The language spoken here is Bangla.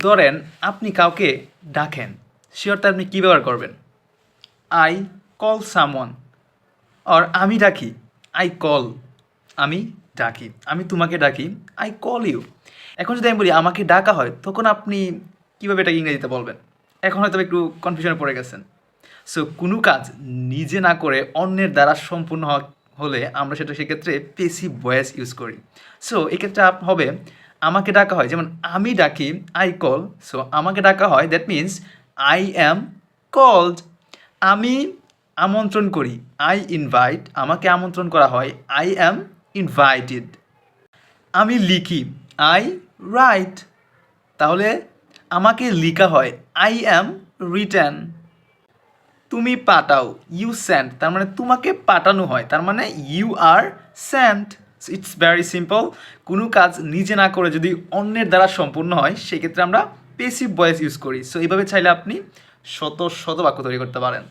ধরেন আপনি কাউকে ডাকেন, সে অর্থে আপনি কী ব্যবহার করবেন? I call someone. আর আমি ডাকি, আই কল। আমি ডাকি, আমি তোমাকে ডাকি, আই কল ইউ। এখন যদি আমি বলি আমাকে ডাকা হয়, তখন আপনি কীভাবে এটাকে ইংরেজিতে বলবেন? এখন হয়তো একটু কনফিউশনে পড়ে গেছেন। সো কোনো কাজ নিজে না করে অন্যের দ্বারা সম্পূর্ণ হলে আমরা সেক্ষেত্রে পেসিভ ভয়েস ইউজ করি। সো এক্ষেত্রে হবে আমাকে ডাকা হয়, যেমন আমি ডাকি, আই কল। সো আমাকে ডাকা হয়, that means I am called. আমি আমন্ত্রণ করি, আই ইনভাইট। আমাকে আমন্ত্রণ করা হয়, আই অ্যাম ইনভাইটেড। আমি লিখি, আই রাইট। তাহলে আমাকে লিখা হয়, আই অ্যাম রিটেন। তুমি পাঠাও, ইউ সেন্ড। তার মানে তোমাকে পাঠানো হয়, তার মানে you are sent. It's very simple. কোনো কাজ নিজে না করে যদি অন্যের দ্বারা সম্পূর্ণ হয়, সেক্ষেত্রে আমরা পেসিভ ভয়েস ইউজ করি। সো এইভাবে চাইলে আপনি শত শত বাক্য তৈরি করতে পারেন।